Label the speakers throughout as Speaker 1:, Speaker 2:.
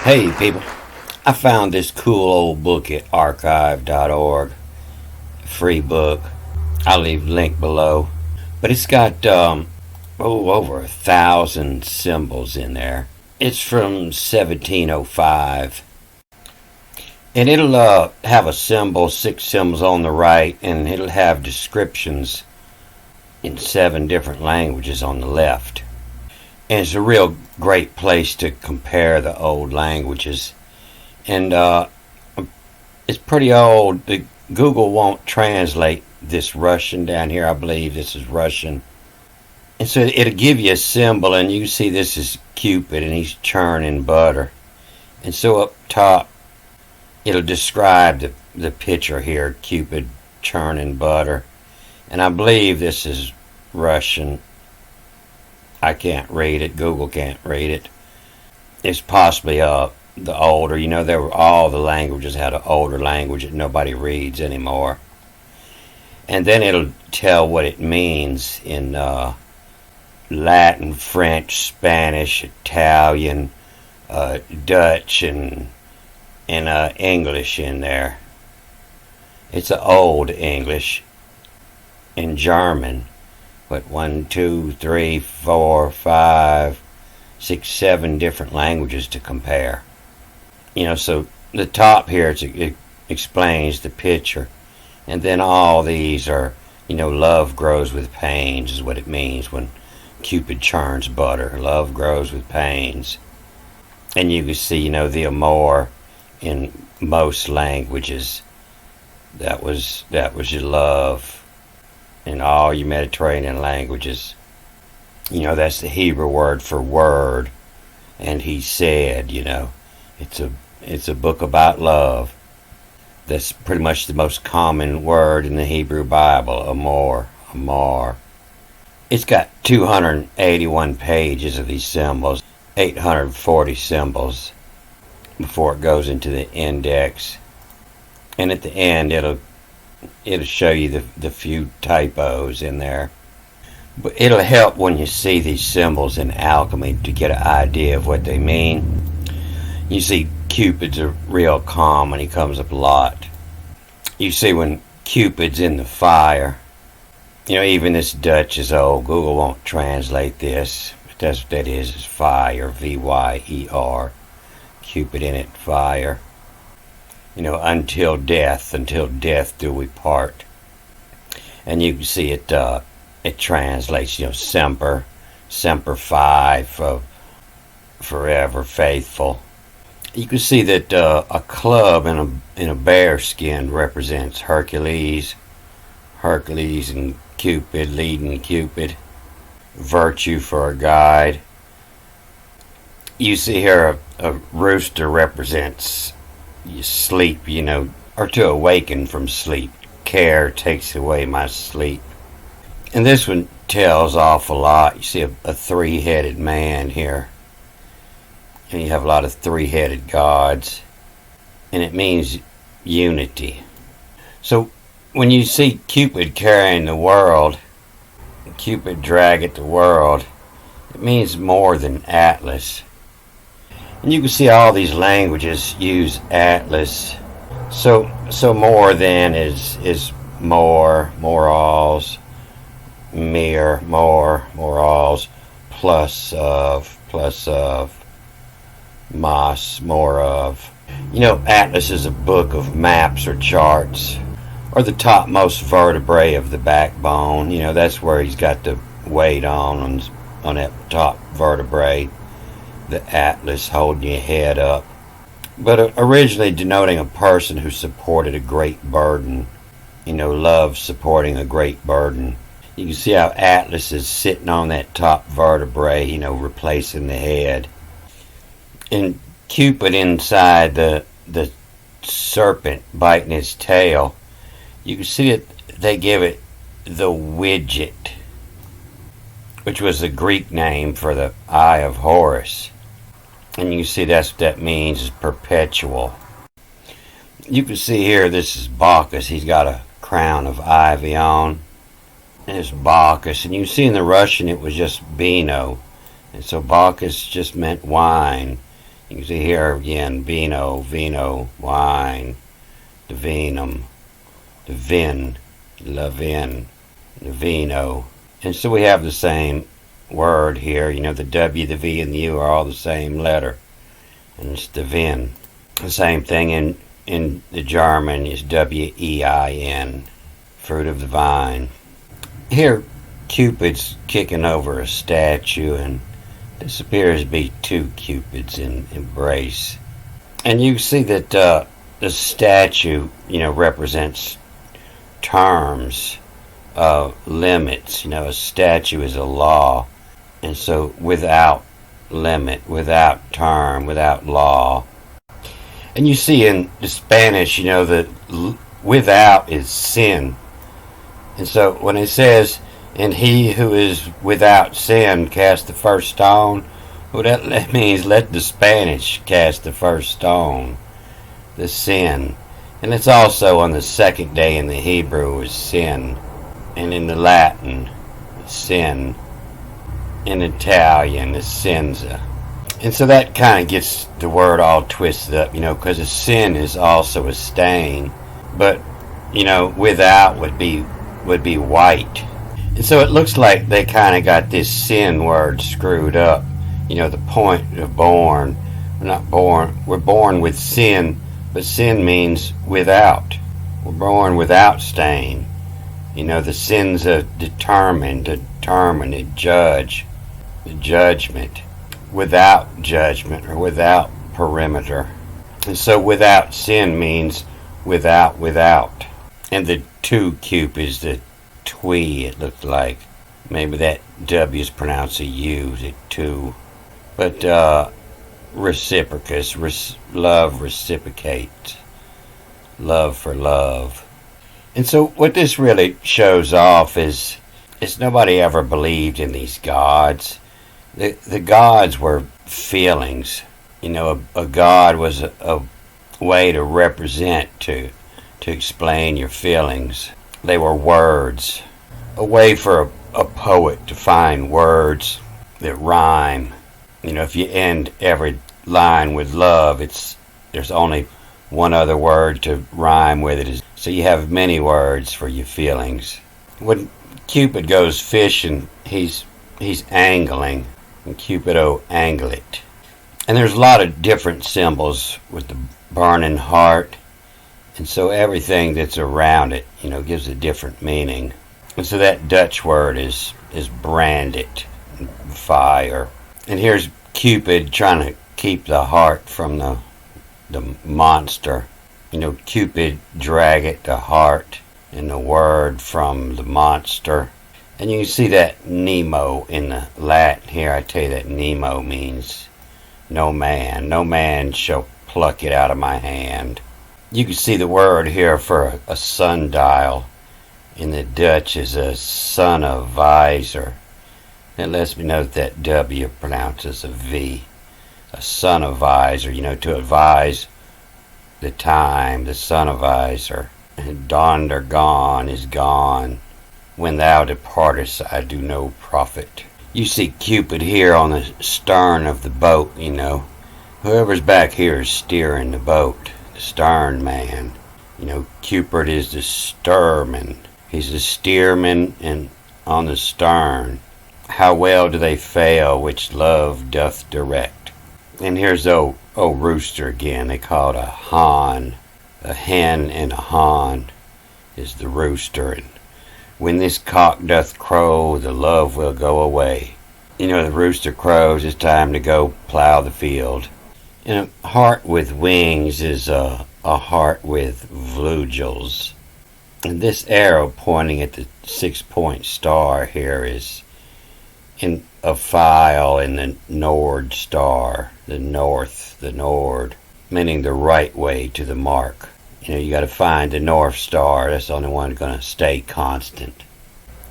Speaker 1: Hey people, I found this cool old book at archive.org. Free book. I'll leave the link below. But it's got over 1,000 symbols in there. It's from 1705. And it'll have a symbol, 6 symbols on the right, and it'll have descriptions in 7 different languages on the left. And it's a real great place to compare the old languages. And it's pretty old. Google won't translate this Russian down here. I believe this is Russian. And so it'll give you a symbol, and you can see this is Cupid, and he's churning butter. And so up top, it'll describe the picture here, Cupid churning butter. And I believe this is Russian. I can't read it. Google can't read it. It's possibly the older. There were all the languages had an older language that nobody reads anymore. And then it'll tell what it means in Latin, French, Spanish, Italian, Dutch, and English in there. It's a old English. In German. But 1, 2, 3, 4, 5, 6, 7 different languages to compare. So the top here it explains the picture, and then all these are, love grows with pains is what it means when Cupid churns butter. Love grows with pains, and you can see, the amour in most languages. That was your love. In all your Mediterranean languages. That's the Hebrew word for word. And he said, it's a book about love. That's pretty much the most common word in the Hebrew Bible, amor, amor. It's got 281 pages of these symbols, 840 symbols before it goes into the index. And at the end, it'll show you the few typos in there. But it'll help when you see these symbols in alchemy to get an idea of what they mean. You see Cupid's a real calm, and he comes up a lot. You see when Cupid's in the fire. Even this Dutch is old. Google won't translate this. But that's what that is fire. V-Y-E-R. Cupid in it, fire. Until death do we part. And you can see it translates, semper fi, forever faithful. You can see that a club in a bear skin represents Hercules and Cupid, leading Cupid, virtue for a guide. You see here a rooster represents you sleep, or to awaken from sleep. Care takes away my sleep. And this one tells off a lot. You see a 3-headed man here. And you have a lot of 3-headed gods. And it means unity. So when you see Cupid carrying the world, Cupid dragging the world, it means more than Atlas. And you can see all these languages use Atlas. So more than is more, morals, mere, more, morals, plus of, mas, more of. Atlas is a book of maps or charts, or the topmost vertebrae of the backbone. That's where he's got the weight on that top vertebrae. The atlas holding your head up, but originally denoting a person who supported a great burden. Love supporting a great burden. You can see how Atlas is sitting on that top vertebrae, replacing the head. And Cupid inside the serpent biting his tail, you can see that they give it the widget, which was the Greek name for the eye of Horus. And you see that's what that means, is perpetual. You can see here, this is Bacchus. He's got a crown of ivy on. And it's Bacchus. And you see in the Russian it was just Vino. And so Bacchus just meant wine. You can see here again, vino, wine, the vinum, the vin, la vin, the vino. And so we have the same word here. The W, the V, and the U are all the same letter. And it's the vin. The same thing in the German is W-E-I-N, fruit of the vine. Here, Cupid's kicking over a statue, and this appears to be two Cupids in embrace. And you see that the statue, represents terms, limits. A statue is a law. And so without limit, without term, without law. And you see in the Spanish, that without is sin. And so when it says, and he who is without sin cast the first stone, well, that means let the Spanish cast the first stone. The sin. And it's also on the second day in the Hebrew is sin. And in the Latin, sin. In Italian, is senza. And so that kind of gets the word all twisted up, because a sin is also a stain. But, without would be white. And so it looks like they kind of got this sin word screwed up. The point of born. We're not born. We're born with sin, but sin means without. We're born without stain. The sins of determined, to judge, the judgment. Without judgment or without perimeter. And so without sin means without. And the two Cupids, the twee, it looked like. Maybe that W is pronounced a U, the two. But reciprocus, love reciprocate. Love for love. And so what this really shows off is nobody ever believed in these gods. The gods were feelings. A god was a way to represent, to explain your feelings. They were words. A way for a poet to find words that rhyme. If you end every line with love, there's only one other word to rhyme with it. So you have many words for your feelings. When Cupid goes fishing, he's angling. And Cupido anglet. And there's a lot of different symbols with the burning heart. And so everything that's around it, gives a different meaning. And so that Dutch word is branded, fire. And here's Cupid trying to keep the heart from the monster. Cupid draggeth the heart and the word from the monster. And you can see that Nemo in the Latin here. I tell you that Nemo means no man. No man shall pluck it out of my hand. You can see the word here for a sundial. In the Dutch is a sonnewijzer. It lets me know that W pronounces a V. A sonnewijzer, to advise the time, the sonnewijzer. And donder gone is gone. When thou departest, I do no profit. You see Cupid here on the stern of the boat, Whoever's back here is steering the boat. The stern man. Cupid is the steerman. He's the steerman and on the stern. How well do they fail which love doth direct. And here's old rooster again. They call it a han. A hen and a han is the rooster. And when this cock doth crow, the love will go away. The rooster crows, it's time to go plow the field. And a heart with wings is a heart with vlugels. And this arrow pointing at the 6-point star here is in a file in the Nord star, the north, the Nord, meaning the right way to the mark. You got to find the North Star. That's the only one going to stay constant.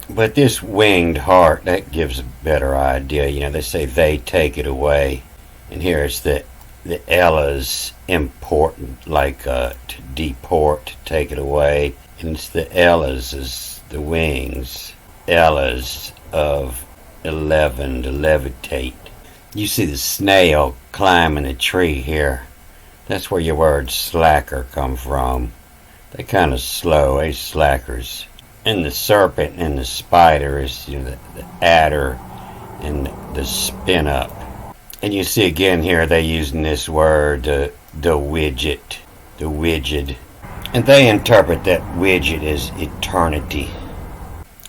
Speaker 1: But this winged heart, that gives a better idea. They say they take it away. And here it's the Ella's important, like to deport, to take it away. And it's the Ella's is the wings. Ella's of 11 to levitate. You see the snail climbing a tree here. That's where your word slacker come from. They kind of slow, they slackers. And the serpent and the spider is the adder and the spin up. And you see again here they using this word, the widget, the widget. And they interpret that widget as eternity.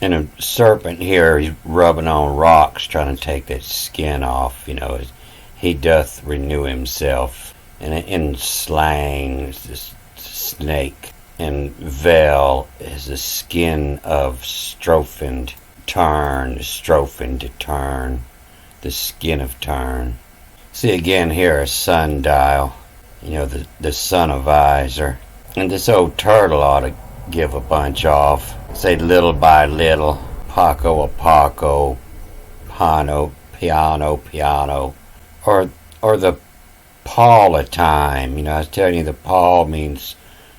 Speaker 1: And a serpent here, he's rubbing on rocks, trying to take that skin off, as he doth renew himself. And in slang, it's this snake. And vel is the skin of strophened, strophen to turn, the skin of turn. See again here a sundial, the sun visor. And this old turtle ought to give a bunch off. Say little by little, poco a poco, piano, piano. Or the paul of time. I was telling you the paul means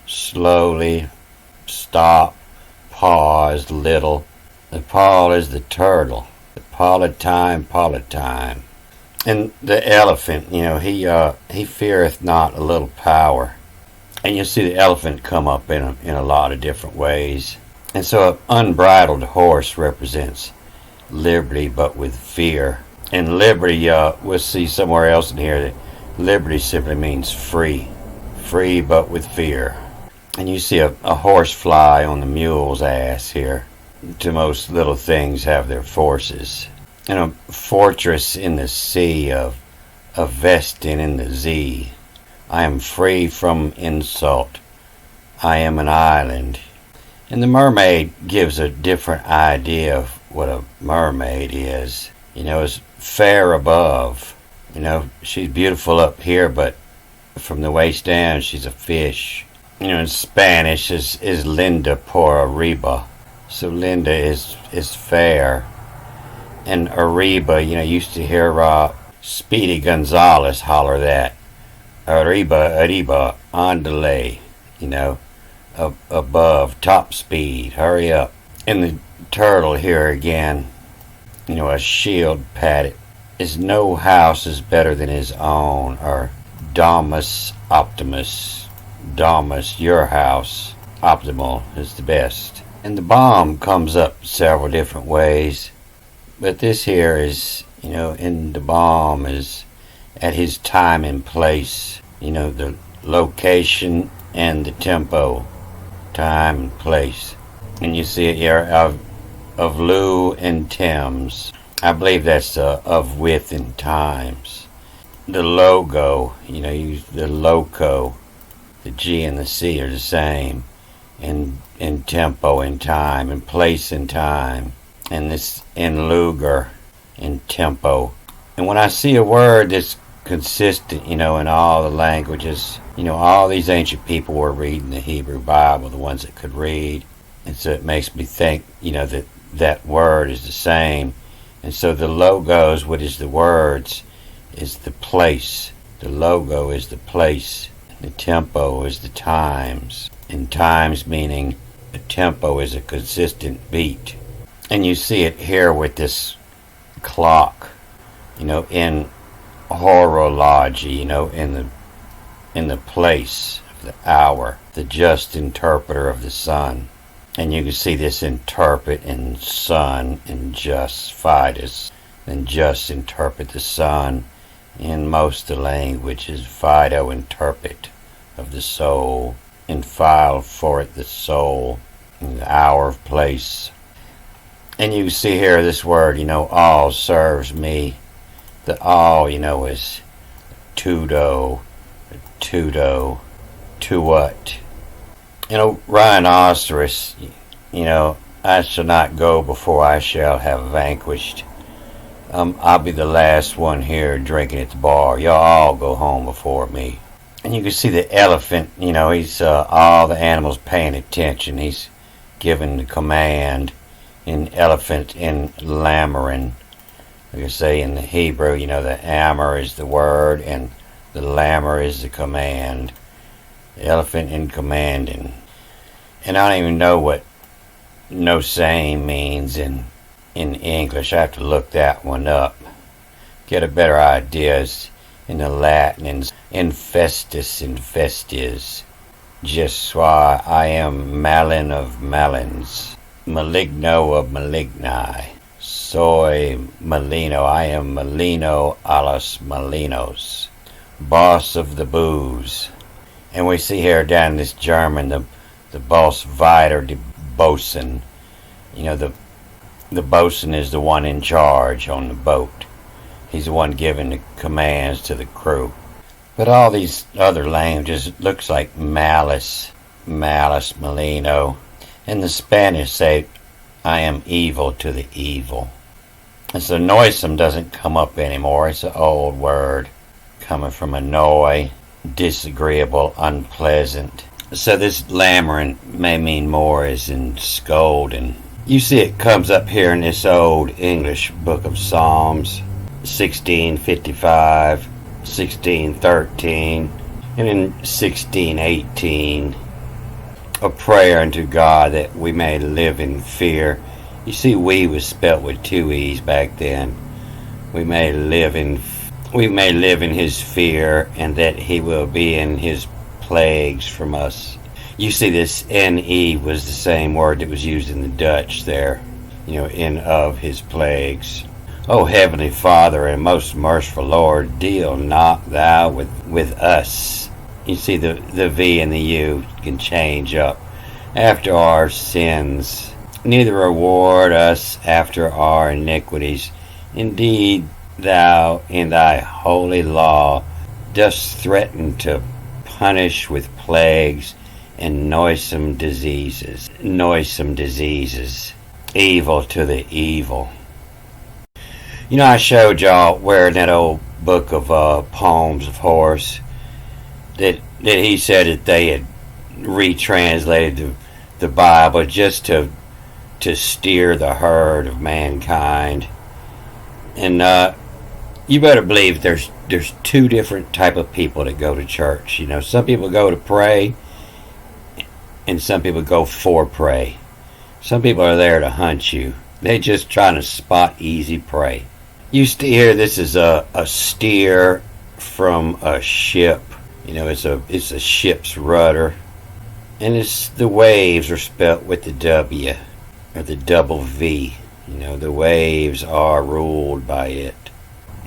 Speaker 1: slowly, stop, pause, little. The paul is the turtle. The paul of time. And the elephant, he feareth not a little power. And you'll see the elephant come up in a lot of different ways. And so an unbridled horse represents liberty but with fear. And liberty, we'll see somewhere else in here that liberty simply means free. Free but with fear. And you see a horse fly on the mule's ass here. To most little things have their forces. And a fortress in the sea of vesting in the Z. I am free from insult. I am an island. And the mermaid gives a different idea of what a mermaid is. It's fair above. She's beautiful up here, but from the waist down, she's a fish. In Spanish is Linda por arriba. So Linda is fair. And arriba, used to hear Speedy Gonzales holler that. Arriba, on delay, above, top speed, hurry up. And the turtle here again, a shield padded, is no house is better than his own, or Domus Optimus, Domus, your house, optimal is the best. And the bomb comes up several different ways, but this here is, in the bomb is at his time and place, the location and the tempo, time and place. And you see it here of Lou and Thames. I believe that's of width and times. The logo, use the loco, the G and the C are the same, and tempo and time, and place and time, and this in Luger and tempo. And when I see a word that's consistent, in all the languages, all these ancient people were reading the Hebrew Bible, the ones that could read, and so it makes me think, that word is the same. And so the logos, what is the words, is the place. The logo is the place. The tempo is the times. And times meaning the tempo is a consistent beat. And you see it here with this clock, in horology, in the place of the hour, the just interpreter of the sun. And you can see this interpret in sun and just fidus, and just interpret the sun in most of the languages, fido interpret of the soul, and file for it the soul, in the hour of place. And you see here this word, all serves me. The all, is tudo, to what? Rhinoceros, I shall not go before I shall have vanquished. I'll be the last one here drinking at the bar. Y'all all go home before me. And you can see the elephant, he's all the animals paying attention. He's giving the command in elephant in Lamarin. Like I say in the Hebrew, the Ammer is the word and the Lammer is the command. The elephant in commanding. And I don't even know what no same means in English. I have to look that one up. get a better idea in the Latin, infestus, infestis. Je suis, I am malin of malins, maligno of maligni. Soy malino, I am malino a los malinos, boss of the booze. And we see here down in this German, the boss weiter, the bosun. You know, the bosun is the one in charge on the boat. He's the one giving the commands to the crew. But all these other languages, it looks like malice, malino. And the Spanish say, I am evil to the evil. And so noisome doesn't come up anymore. It's an old word coming from annoy, disagreeable, unpleasant. So this lamorin may mean more as in scold. And you see it comes up here in this old English book of Psalms, 1655. 1613, and in 1618, a prayer unto God that we may live in fear. You see, we was spelt with two E's back then. We may live in His fear, and that He will be in His plagues from us. You see, this N-E was the same word that was used in the Dutch there, in of His plagues. O Heavenly Father and most merciful Lord, deal not thou with us. You see, the V and the U can change up. After our sins, neither reward us after our iniquities. Indeed, thou in thy holy law dost threaten to punish with plagues and noisome diseases. Evil to the evil. I showed y'all where in that old book of poems of Horace that he said that they had retranslated the Bible just to steer the herd of mankind. And you better believe there's two different type of people that go to church. Some people go to pray, and some people go for prey. Some people are there to hunt you. They just trying to spot easy prey. Used to hear this is a steer from a ship. It's a ship's rudder, and the waves are spelt with the W or the double V. The waves are ruled by it.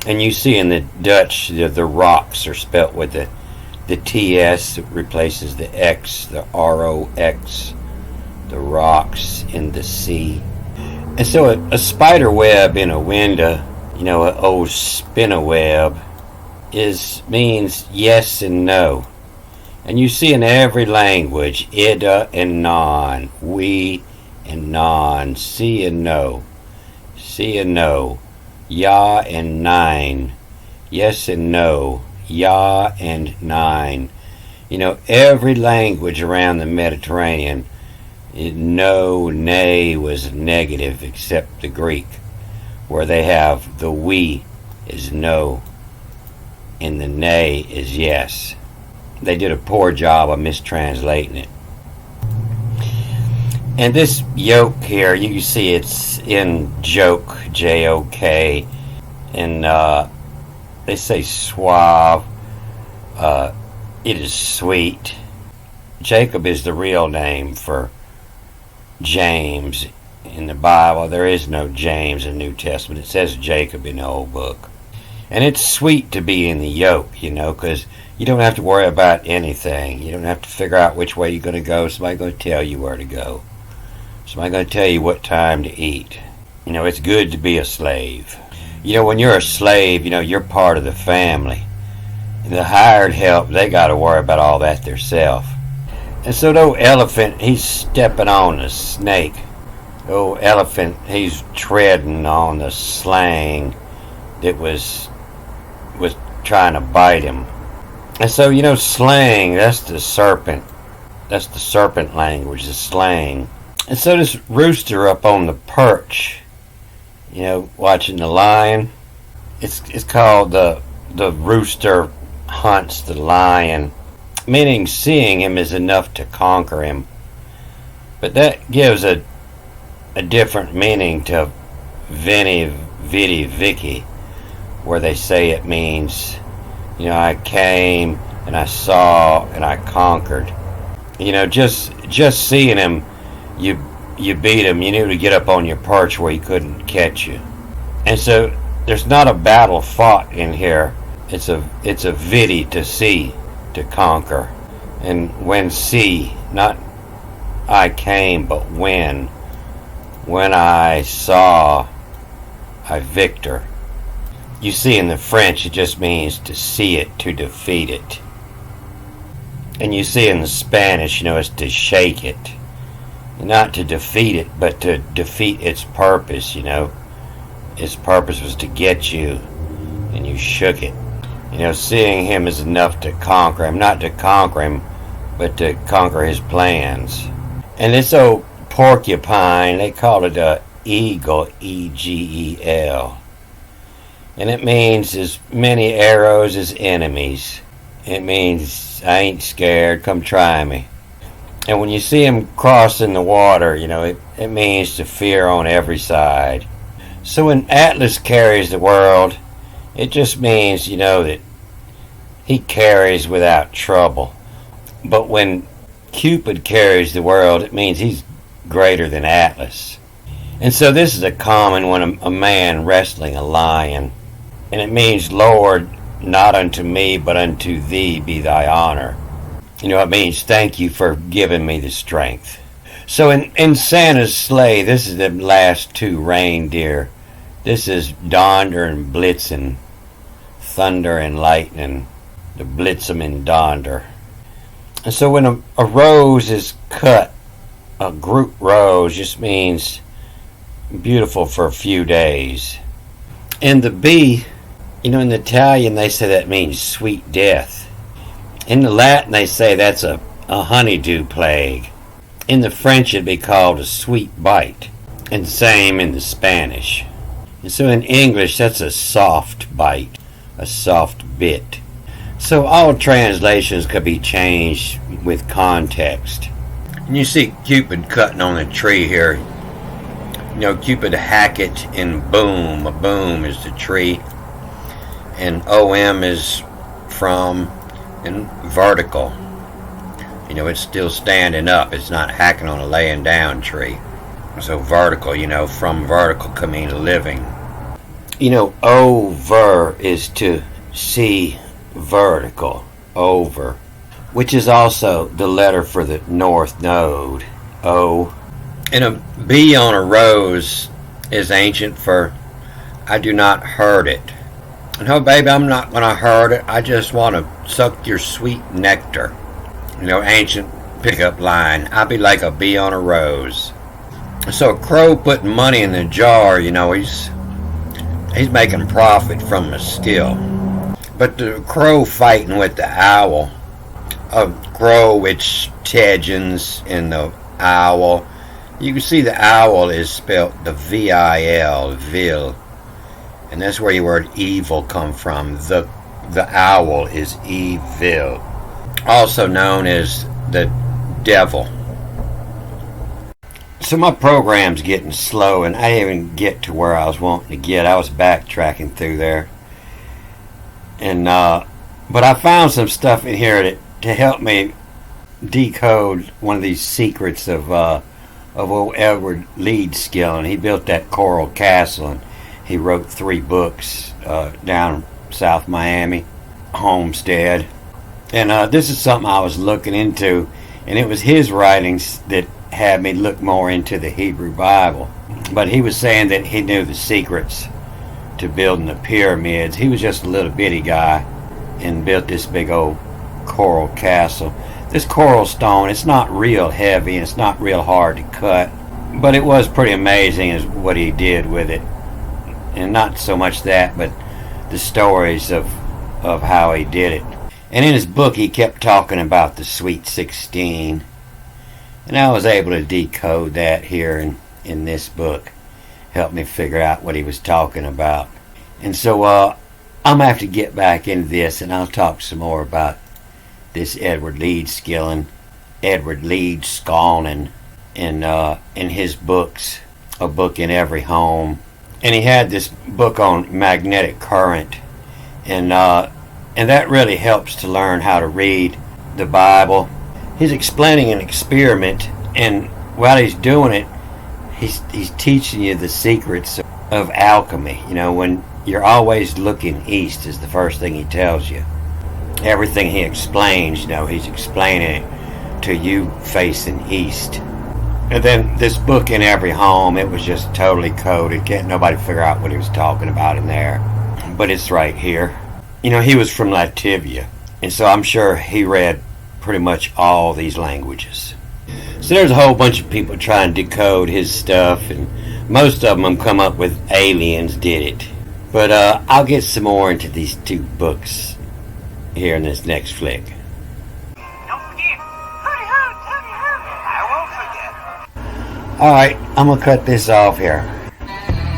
Speaker 1: And you see in the Dutch the rocks are spelt with the TS that replaces the X, the ROX, the rocks in the sea. And so a spider web in a window, an old spinnaweb, means yes and no. And you see in every language, ida and non, we and non, see and no, ja and nein, yes and no, ja and nein. Every language around the Mediterranean, no, nay was negative except the Greek, where they have the we is no and the nay is yes. They did a poor job of mistranslating it. And this yoke here, you can see it's in joke, J-O-K, and they say suave, it is sweet. Jacob is the real name for James in the Bible. There is no James in the New Testament. It says Jacob in the old book. And it's sweet to be in the yoke, because you don't have to worry about anything. You don't have to figure out which way you're going to go. Somebody's going to tell you where to go. Somebody's going to tell you what time to eat. It's good to be a slave. When you're a slave, you're part of the family. And the hired help, they got to worry about all that themselves. And so the old elephant, he's stepping on the snake. The old elephant, he's treading on the slang that was trying to bite him. And so, slang, that's the serpent. That's the serpent language, the slang. And so this rooster up on the perch, watching the lion, it's called the rooster hunts the lion, meaning seeing him is enough to conquer him. But that gives a different meaning to Vinny, Vicky, where they say it means, I came and I saw and I conquered. Just seeing him, you beat him. You knew to get up on your perch where he couldn't catch you. And so there's not a battle fought in here. It's a vidi to see, to conquer. And when see, not I came, but when I saw, I victor. You see, in the French, it just means to see it, to defeat it. And you see in the Spanish, it's to shake it. Not to defeat it, but to defeat its purpose, Its purpose was to get you, and you shook it. Seeing him is enough to conquer him. Not to conquer him, but to conquer his plans. And this old porcupine, they call it a eagle, E-G-E-L. And it means as many arrows as enemies. It means I ain't scared, come try me. And when you see him crossing the water, it means to fear on every side. So when Atlas carries the world, it just means, that he carries without trouble. But when Cupid carries the world, it means he's greater than Atlas. And so this is a common when a man wrestling a lion. And it means, Lord, not unto me, but unto thee be thy honor. It means thank you for giving me the strength. So in Santa's sleigh, this is the last two reindeer. This is Donder and Blitzen, thunder and lightning, the Blitzum and Donder. And so when a rose is cut, a group rose just means beautiful for a few days. And the bee, in Italian they say that means sweet death. In the Latin they say that's a honeydew plague. In the French it'd be called a sweet bite. And same in the Spanish. And so in English that's a soft bite, a soft bit. So all translations could be changed with context. And you see Cupid cutting on a tree here. Cupid hack it and boom. A boom is the tree. And OM is from and vertical. It's still standing up. It's not hacking on a laying down tree. So vertical, from vertical could mean living. Over is to see vertical, over, which is also the letter for the north node, O. And a bee on a rose is ancient for I do not hurt it. No, baby, I'm not going to hurt it. I just want to suck your sweet nectar. Ancient pickup line. I'll be like a bee on a rose. So a crow putting money in the jar, he's making profit from his skill. But the crow fighting with the owl, a crow which tedgens in the owl. You can see the owl is spelled the V-I-L, vil. And that's where your word evil come from. The owl is evil. Also known as the devil. So my program's getting slow and I didn't even get to where I was wanting to get. I was backtracking through there. And but I found some stuff in here to help me decode one of these secrets of old Edward Leedskill. And he built that coral castle and he wrote 3 books down South Miami, Homestead. And this is something I was looking into, and it was his writings that had me look more into the Hebrew Bible. But he was saying that he knew the secrets to building the pyramids. He was just a little bitty guy and built this big old coral castle. This coral stone, it's not real heavy and it's not real hard to cut, but it was pretty amazing as what he did with it. And not so much that, but the stories of how he did it. And in his book he kept talking about the Sweet 16. And I was able to decode that here in this book. Helped me figure out what he was talking about. And so I'm going to have to get back into this and I'll talk some more about this Edward Leedskill, Edward Leedskill in his books, A Book in Every Home. and he had this book on magnetic current, and that really helps to learn how to read the Bible. He's explaining an experiment, and while he's doing it, he's teaching you the secrets of alchemy. You know, when you're always looking east is the first thing he tells you. Everything he explains, you know, he's explaining it to you facing east. And then this book in every home, it was just totally coded. Can't nobody figure out what he was talking about in there. But it's right here. You know, he was from Latvia, and so I'm sure he read pretty much all these languages. So there's a whole bunch of people trying to decode his stuff, and most of them come up with aliens did it. But I'll get some more into these two books here in this next flick.
Speaker 2: Don't forget, hooty hoot, hooty hoot. I won't forget.
Speaker 1: Alright, I'm going to cut this off here.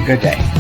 Speaker 1: Good day.